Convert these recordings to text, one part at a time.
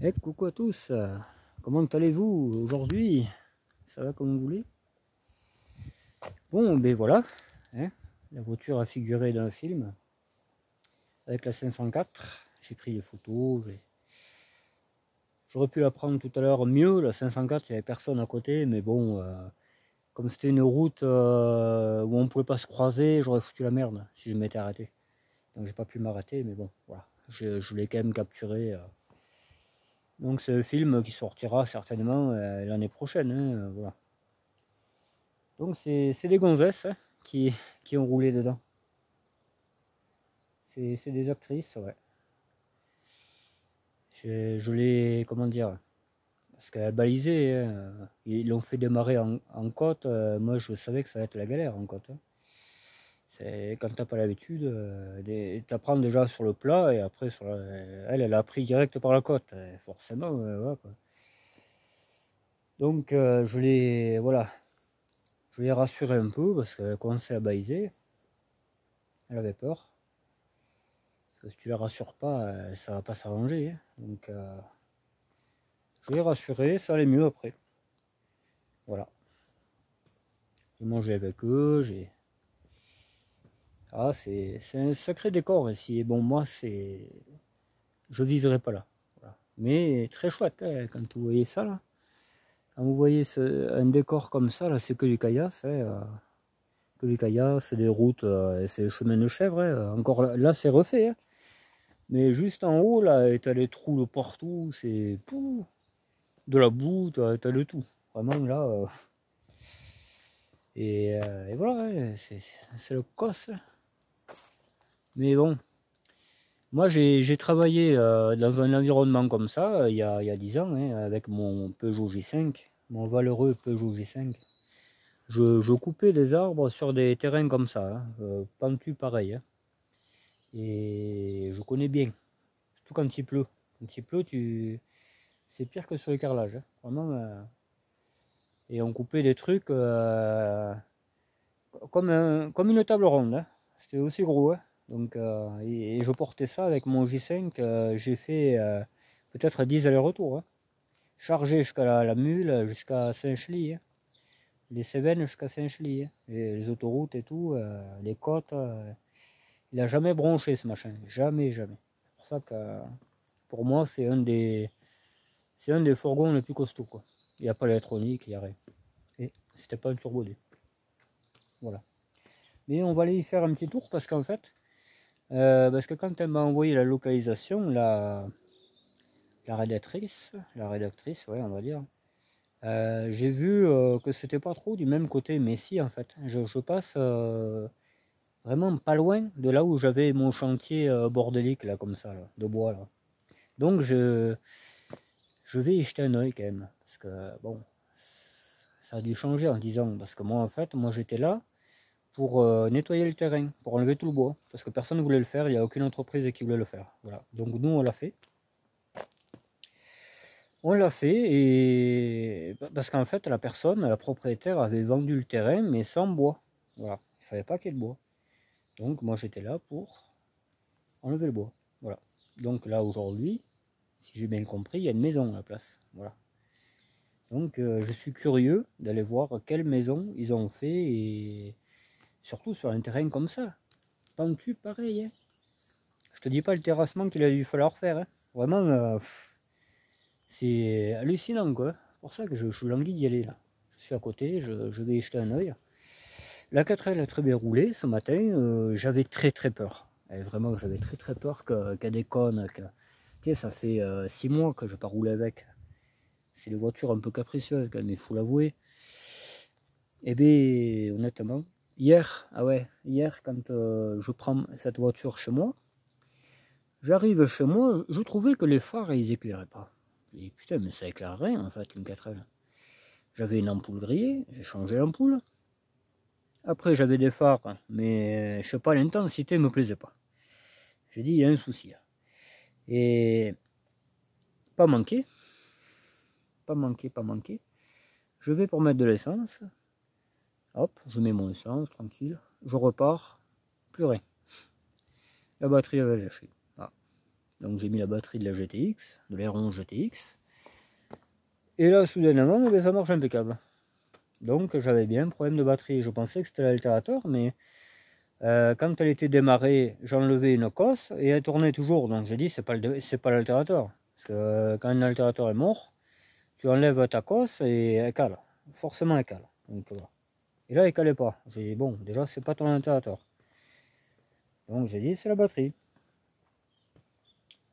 Et coucou à tous, comment allez-vous aujourd'hui? Ça va comme vous voulez? Bon, ben voilà, hein, la voiture a figuré dans le film avec la 504. J'ai pris des photos. J'aurais pu la prendre tout à l'heure mieux, la 504, il n'y avait personne à côté, mais bon, comme c'était une route où on ne pouvait pas se croiser, j'aurais foutu la merde si je m'étais arrêté. Donc j'ai pas pu m'arrêter, mais bon, voilà, je l'ai quand même capturé. Donc c'est un film qui sortira certainement l'année prochaine, hein, voilà. Donc c'est des gonzesses hein, qui ont roulé dedans. C'est des actrices, ouais. Je l'ai, comment dire, parce qu'elles balisaient, hein, ils l'ont fait démarrer en côte. Moi je savais que ça allait être la galère en côte. Hein. Quand t'as pas l'habitude, t'apprends déjà sur le plat et après elle a pris direct par la côte, forcément. Voilà, quoi. Donc voilà, je l'ai rassurée un peu parce qu'elle commençait à baliser. Elle avait peur. Parce que si tu la rassures pas, ça va pas s'arranger. Hein. Donc je l'ai rassuré, ça allait mieux après. Voilà. J'ai mangé avec eux, Ah, c'est un sacré décor ici. Et bon, moi, je vivrai pas là. Voilà. Mais très chouette, hein, quand vous voyez ça là. Quand vous voyez un décor comme ça, là, c'est que du caillasse. Hein, que du caillasse, c'est des routes, c'est le chemin de chèvre. Hein. Encore là, c'est refait. Hein. Mais juste en haut, là, t'as les trous de partout. C'est de la boue, t'as le tout. Vraiment, là. Et voilà, ouais, c'est le cos. Mais bon, moi j'ai travaillé dans un environnement comme ça il y a 10 ans, hein, avec mon Peugeot J5, mon valeureux Peugeot J5. Je coupais des arbres sur des terrains comme ça, hein, pentus pareil. Hein, et je connais bien, surtout quand il pleut. Quand il pleut, c'est pire que sur les carrelages. Hein, vraiment. Et on coupait des trucs comme une table ronde. Hein. C'était aussi gros. Hein. Donc, et je portais ça avec mon J5. J'ai fait peut-être 10 allers-retours. Hein. Chargé jusqu'à la mule, jusqu'à Saint-Chely. Hein. Les Cévennes jusqu'à Saint-Chely. Hein. Les autoroutes et tout, les côtes. Il n'a jamais bronché ce machin. Jamais, jamais. C'est pour ça que pour moi, c'est un des fourgons les plus costauds. Quoi. Il n'y a pas l'électronique, il n'y a rien. Et c'était pas un turbodé. Voilà. Mais on va aller y faire un petit tour parce qu'en fait, parce que quand elle m'a envoyé la localisation, la rédactrice, ouais, on va dire, j'ai vu que c'était pas trop du même côté, mais si en fait, je passe vraiment pas loin de là où j'avais mon chantier bordélique là, comme ça, là, de bois là. Donc je vais y jeter un oeil quand même, parce que bon, ça a dû changer en 10 ans, parce que moi en fait, moi j'étais là pour nettoyer le terrain, pour enlever tout le bois, parce que personne ne voulait le faire, il n'y a aucune entreprise qui voulait le faire. Voilà. Donc nous on l'a fait. On l'a fait et parce qu'en fait la personne, la propriétaire avait vendu le terrain mais sans bois. Voilà, il ne fallait pas qu'il y ait de bois. Donc moi j'étais là pour enlever le bois. Voilà. Donc là aujourd'hui, si j'ai bien compris, il y a une maison à la place. Voilà. Donc je suis curieux d'aller voir quelle maison ils ont fait et surtout sur un terrain comme ça. Pentu pareil. Hein. Je te dis pas le terrassement qu'il a dû falloir faire. Hein. Vraiment, c'est hallucinant quoi. C'est pour ça que je suis languide d'y aller là. Je suis à côté, je vais y jeter un oeil. La 4L a très bien roulé ce matin. J'avais très peur. Et vraiment, j'avais très peur qu'elle déconne. Tu sais, ça fait 6 mois que je n'ai pas roulé avec. C'est des voitures un peu capricieuses quand même, il faut l'avouer. Et bien, honnêtement, hier quand je prends cette voiture chez moi, j'arrive chez moi, je trouvais que les phares, ils éclairaient pas. Et putain, mais ça éclaire rien en fait, une 4L. J'avais une ampoule grillée, j'ai changé l'ampoule. Après, j'avais des phares, mais je sais pas, l'intensité me plaisait pas. J'ai dit, il y a un souci là. Et pas manqué. Je vais pour mettre de l'essence. Hop, je mets mon essence, tranquille. Je repars, plus rien. La batterie avait lâché. Ah. Donc j'ai mis la batterie de la GTX, de l'R11 GTX. Et là, soudainement, eh bien, ça marche impeccable. Donc j'avais bien un problème de batterie. Je pensais que c'était l'altérateur, mais quand elle était démarrée, j'enlevais une cosse et elle tournait toujours. Donc j'ai dit, c'est pas l'altérateur. Parce que quand un altérateur est mort, tu enlèves ta cosse et elle cale. Forcément, elle cale. Donc, voilà. Et là, elle calait pas. J'ai dit, bon, déjà, c'est pas ton altérateur. Donc j'ai dit, c'est la batterie.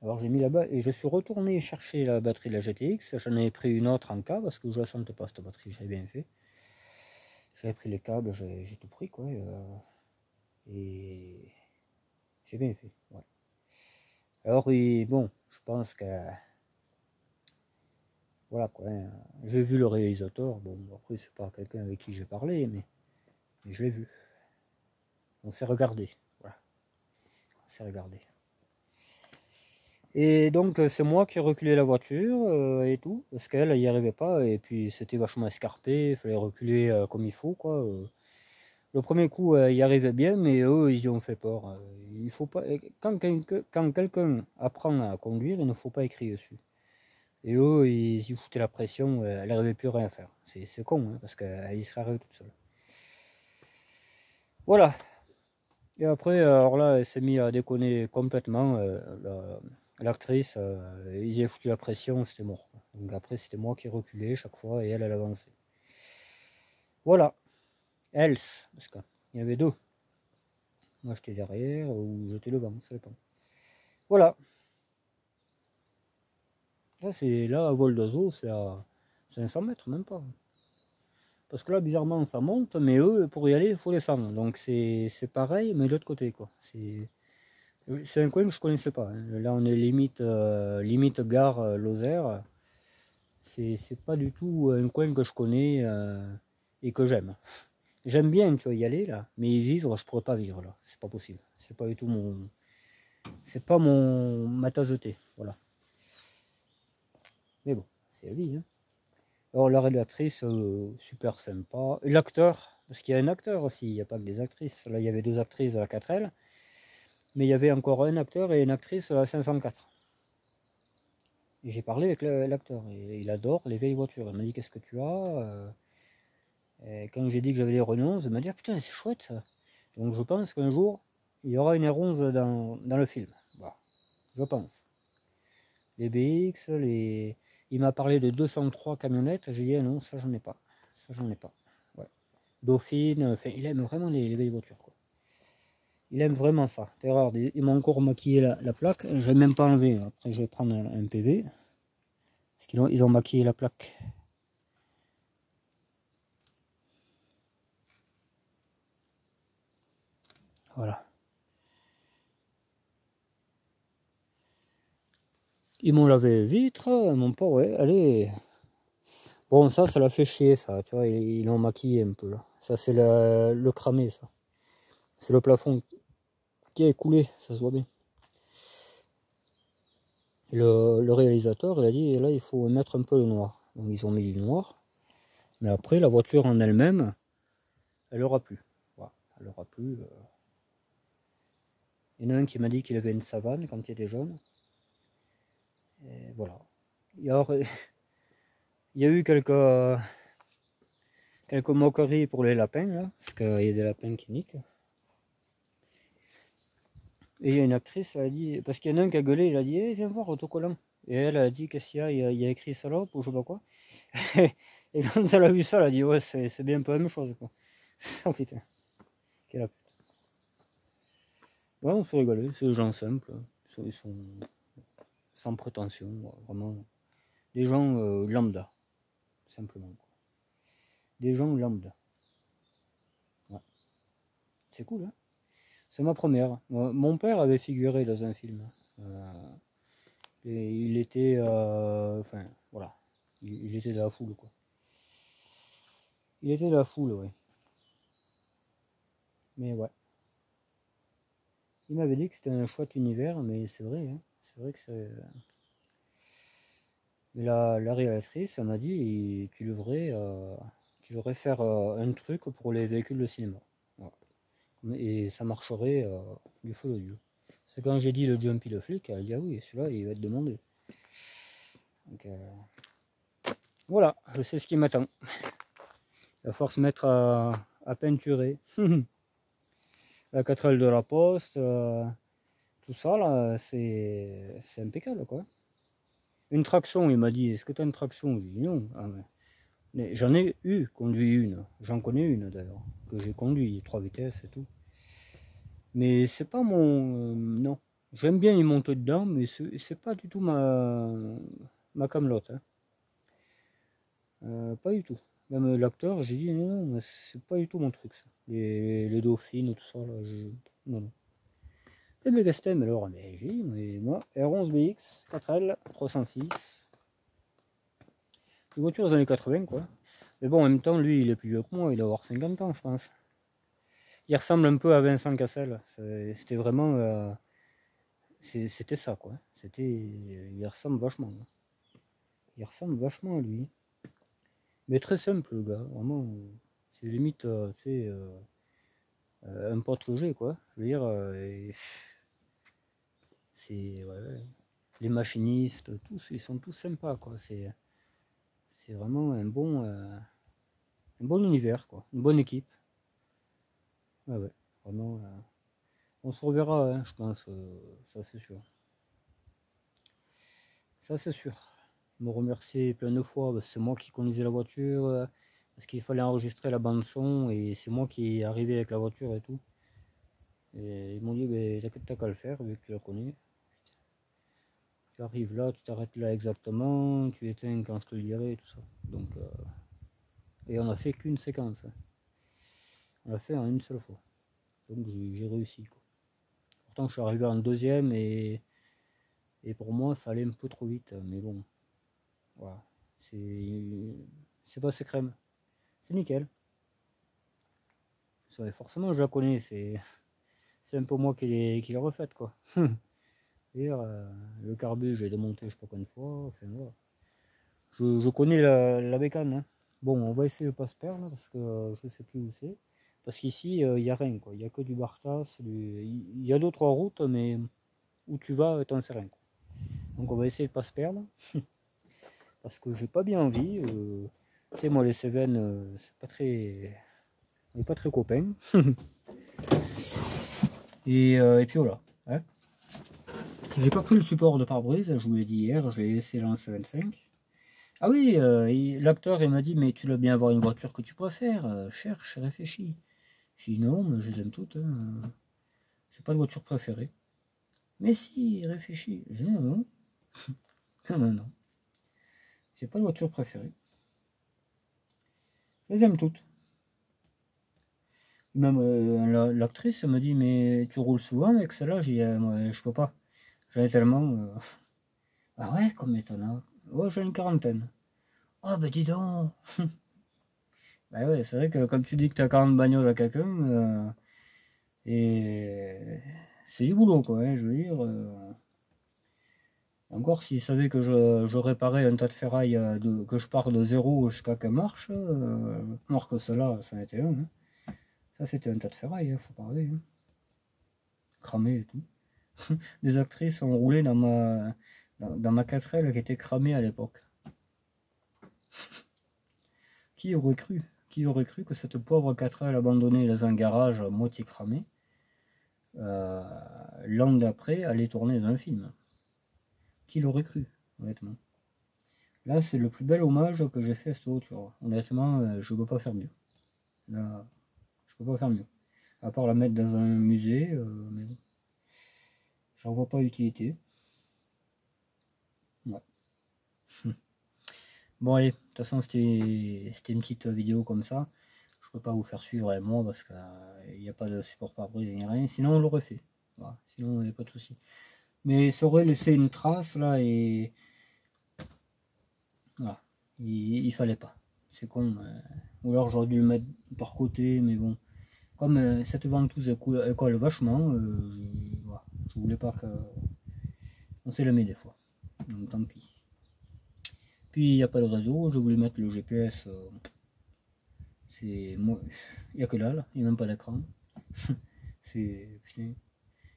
Alors j'ai mis là-bas et je suis retourné chercher la batterie de la GTX. J'en ai pris une autre en cas parce que je la sentais pas cette batterie, j'avais bien fait. J'avais pris les câbles, j'ai tout pris quoi. Et j'ai bien fait. Ouais. Alors bon, je pense que voilà quoi. Hein, j'ai vu le réalisateur. Bon, après c'est pas quelqu'un avec qui j'ai parlé, mais je l'ai vu. On s'est regardé. Voilà. On s'est regardé. Et donc c'est moi qui ai reculé la voiture et tout, parce qu'elle n'y arrivait pas, et puis c'était vachement escarpé, il fallait reculer comme il faut, quoi. Le premier coup, il y arrivait bien, mais eux, ils y ont fait peur. Il faut pas, quand quelqu'un apprend à conduire, il ne faut pas écrire dessus. Et eux, ils y foutaient la pression, elle n'arrivait plus à rien faire. C'est con, hein, parce qu'elle y serait arrivée toute seule. Voilà. Et après, alors là, elle s'est mise à déconner complètement. L'actrice, ils avaient foutu la pression, c'était mort. Donc après, c'était moi qui reculais chaque fois et elle avançait. Voilà. Else, parce qu'il y en avait deux. Moi, j'étais derrière ou j'étais devant, ça dépend. Voilà. Là, c'est là, à vol d'oiseau, c'est à 500 mètres, même pas. Parce que là, bizarrement, ça monte, mais eux, pour y aller, il faut descendre. Donc c'est pareil, mais de l'autre côté, quoi. C'est un coin que je connaissais pas. Hein. Là, on est limite gare Lozère. C'est pas du tout un coin que je connais et que j'aime. J'aime bien, tu vois, y aller là, mais y vivre, je pourrais pas vivre là. C'est pas possible. C'est pas du tout c'est pas ma tasse de thé, voilà. Mais bon, c'est la vie. Hein. Alors la rédactrice, super sympa. Et l'acteur, parce qu'il y a un acteur aussi, il n'y a pas que des actrices. Là, il y avait deux actrices à la 4L, mais il y avait encore un acteur et une actrice à la 504. Et j'ai parlé avec l'acteur, et il adore les vieilles voitures. Il m'a dit, qu'est-ce que tu as et quand j'ai dit que j'avais les Renault, il m'a dit, ah putain, c'est chouette ça. Donc je pense qu'un jour, il y aura une R11 dans le film. Voilà, je pense. Les BX, il m'a parlé de 203 camionnettes, j'ai dit, ah non, ça j'en ai pas. Ça j'en ai pas. Ouais. Dauphine, enfin, il aime vraiment les vieilles voitures. Quoi. Il aime vraiment ça. D'ailleurs, il m'a encore maquillé la plaque, je vais même pas enlever. Après, je vais prendre un PV. Parce qu'ils ont maquillé la plaque. Voilà. Ils m'ont lavé les vitres, mon port, ouais, allez. Bon, ça l'a fait chier, ça, tu vois, ils l'ont maquillé un peu, là. Ça, c'est le cramé, ça. C'est le plafond qui a écoulé, ça se voit bien. Et le réalisateur, il a dit, là, il faut mettre un peu le noir. Donc, ils ont mis du noir. Mais après, la voiture en elle-même, elle aura plus. Voilà, elle aura plus. Il y en a un qui m'a dit qu'il avait une savane quand il était jeune. Et voilà. Alors, il y a eu quelques moqueries pour les lapins, là, parce qu'il y a des lapins qui niquent. Et il y a une actrice, elle a dit, parce qu'il y en a un qui a gueulé, il a dit, viens voir autocollant. Et elle a dit, qu'est-ce qu'il y a, il y a écrit salope ou je sais pas quoi. Et quand elle a vu ça, elle a dit, ouais, c'est bien pas la même chose, quoi. Oh putain, quelle a... Ouais, on se rigolait, c'est des gens simples, ils sont sans prétention, vraiment. Des gens lambda, simplement. Quoi. Des gens lambda. Ouais. C'est cool, hein. C'est ma première. Mon père avait figuré dans un film. Et il était... enfin, voilà. Il était de la foule, quoi. Il était de la foule, ouais. Mais ouais. Il m'avait dit que c'était un chouette univers, mais c'est vrai, hein. C'est vrai que c'est... Mais la réalisatrice, elle m'a dit, tu devrais faire un truc pour les véhicules de cinéma. Voilà. Et ça marcherait du feu de Dieu. C'est quand j'ai dit le Jumpy le flic, elle a dit ah oui, celui-là il va être demandé. Donc, voilà, je sais ce qui m'attend. Il va falloir se mettre à peinturer. La 4L de la poste, tout ça là, c'est impeccable quoi. Une traction, il m'a dit, est-ce que tu as une traction? Je lui ai dit non. Ah, mais j'en ai conduit une, j'en connais une d'ailleurs, que j'ai conduit, 3 vitesses et tout. Mais c'est pas mon... non. J'aime bien y monter dedans, mais c'est pas du tout ma camelote. Hein. Pas du tout. Même l'acteur, j'ai dit non, c'est pas du tout mon truc ça. Les dauphines, tout ça là, non, non. Et mes Gastem alors, mais j'ai dit, mais moi, R11BX, 4L, 306. Les voitures des années 80 quoi. Mais bon, en même temps, lui, il est plus vieux que moi, il doit avoir 50 ans, je pense. Il ressemble un peu à Vincent Cassel. C'était vraiment... c'était ça, quoi. Il ressemble vachement. Il ressemble vachement à lui. Mais très simple, le gars. Vraiment, c'est limite, tu sais, un pote que j'ai, quoi. Je veux dire, c'est... Ouais, les machinistes, tous, ils sont tous sympas, quoi. C'est vraiment un bon univers, quoi. Une bonne équipe. Ah ouais, vraiment... on se reverra, hein, je pense, ça c'est sûr. Ça c'est sûr. Me remercier plein de fois, c'est moi qui conduisais la voiture, parce qu'il fallait enregistrer la bande son, et c'est moi qui est arrivé avec la voiture et tout. Et ils m'ont dit, t'as qu'à le faire, vu que tu la connais. Tu arrives là, tu t'arrêtes là exactement, tu éteins quand je te le dirai, et tout ça. Donc, et on a fait qu'une séquence. Hein. On l'a fait en une seule fois. Donc j'ai réussi. Quoi. Pourtant je suis arrivé en deuxième, et pour moi ça allait un peu trop vite, mais bon. Voilà. C'est passé crème. C'est nickel. Forcément, je la connais. C'est un peu moi qui l'ai refaite, quoi. Le carbu, j'ai démonté je sais pas combien de fois. Enfin, voilà. Je connais la bécane. Hein. Bon, on va essayer de pas se perdre, parce que je sais plus où c'est. Parce qu'ici, il n'y a rien, quoi. Il n'y a que du Bartas. Il y a d'autres routes, mais où tu vas, t'en sais rien. Quoi. Donc on va essayer de pas se perdre. Parce que j'ai pas bien envie. Tu sais, moi, les Cévennes, c'est pas très... On n'est pas très copains. et puis voilà. Hein. J'ai pas pris le support de pare-brise, je vous l'ai dit hier, j'ai laissé l'Ance 25. Ah oui, l'acteur il m'a dit, mais tu dois bien avoir une voiture que tu préfères, cherche, réfléchis. J'ai dit non, mais je les aime toutes, hein. J'ai pas de voiture préférée. Mais si, réfléchis. J'ai dit non, non, non, non. J'ai pas de voiture préférée. Je les aime toutes. Même l'actrice me dit, mais tu roules souvent avec celle-là? J'ai dit, moi, je peux pas. J'en ai tellement... Ah ouais, combien t'en as? Ouais, j'ai une quarantaine. Ah bah dis donc. Bah ouais, c'est vrai que comme tu dis que t'as 40 bagnoles à quelqu'un, et c'est du boulot quoi, hein, je veux dire. Encore s'il savait que je réparais un tas de ferraille, que je pars de zéro jusqu'à qu'elle marche, alors que cela, ça en était un. Hein. Ça c'était un tas de ferraille, hein, faut parler. Hein. Cramé et tout. Des actrices ont roulé dans ma 4L qui était cramée à l'époque. Qui aurait cru? Qui aurait cru que cette pauvre 4L abandonnée dans un garage à moitié cramé, l'an d'après, allait tourner dans un film? Qui l'aurait cru, honnêtement? Là, c'est le plus bel hommage que j'ai fait à cette voiture. Honnêtement, je ne peux pas faire mieux. Là, je peux pas faire mieux. À part la mettre dans un musée, mais bon. J'en vois pas l'utilité. Ouais. Bon allez, de toute façon c'était une petite vidéo comme ça. Je peux pas vous faire suivre avec moi parce qu'il n'y a pas de support pare-brise ni rien. Sinon on l'aurait fait. Voilà. Sinon il n'y a pas de souci. Mais ça aurait laissé une trace là et voilà. Il fallait pas. C'est con. Ou alors j'aurais dû le mettre par côté, mais bon. Comme cette ventouse elle colle vachement, voilà. Je voulais pas que. On sait l'aimer des fois. Donc tant pis. Puis il n'y a pas de réseau, je voulais mettre le GPS. C'est moi. Il n'y a que là, il n'y a même pas d'écran. C'est. Putain.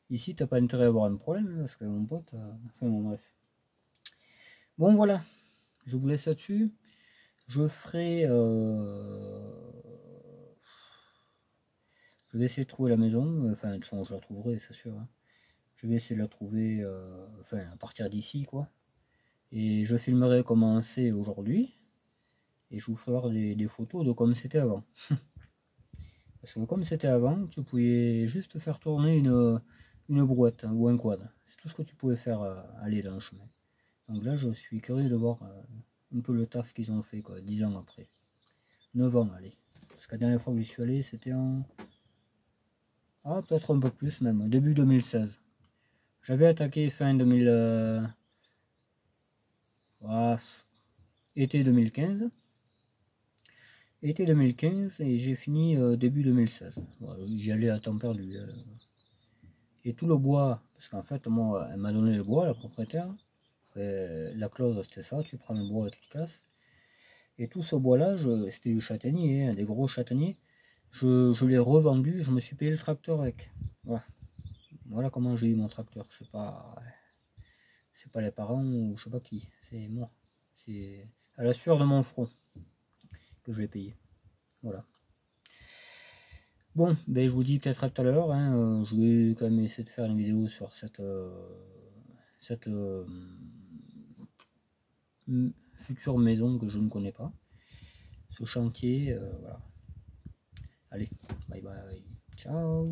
Ici, t'as pas intérêt à avoir un problème, parce que mon pote... Enfin bon, bref. Bon, voilà. Je vous laisse là-dessus. Je ferai... Je vais essayer de trouver la maison. Enfin, de toute façon, je la trouverai, c'est sûr. Hein. Je vais essayer de la trouver... Enfin, à partir d'ici, quoi. Et je filmerai comment c'est aujourd'hui. Et je vous ferai des photos de comme c'était avant. Parce que comme c'était avant, tu pouvais juste faire tourner une brouette hein, ou un quad. C'est tout ce que tu pouvais faire aller dans le chemin. Donc là, je suis curieux de voir un peu le taf qu'ils ont fait, quoi, 10 ans après. 9 ans, allez. Parce que la dernière fois que j'y suis allé, c'était en... Ah, peut-être un peu plus même, début 2016. J'avais attaqué fin 2000... Ah, été 2015. Été 2015 et j'ai fini début 2016. Voilà, j'y allais à temps perdu. Et tout le bois, parce qu'en fait, moi, elle m'a donné le bois, la propriétaire. La clause, c'était ça, tu prends le bois et tu te casses. Et tout ce bois-là, c'était du châtaignier, hein, des gros châtaigniers. Je l'ai revendu, je me suis payé le tracteur avec. Voilà, voilà comment j'ai eu mon tracteur. C'est pas les parents ou je sais pas qui, c'est moi. C'est à la sueur de mon front que je l'ai payé. Voilà. Bon, ben je vous dis peut-être à tout à l'heure. Hein, je vais quand même essayer de faire une vidéo sur cette future maison que je ne connais pas. Ce chantier, voilà. Allez, bye bye. Ciao.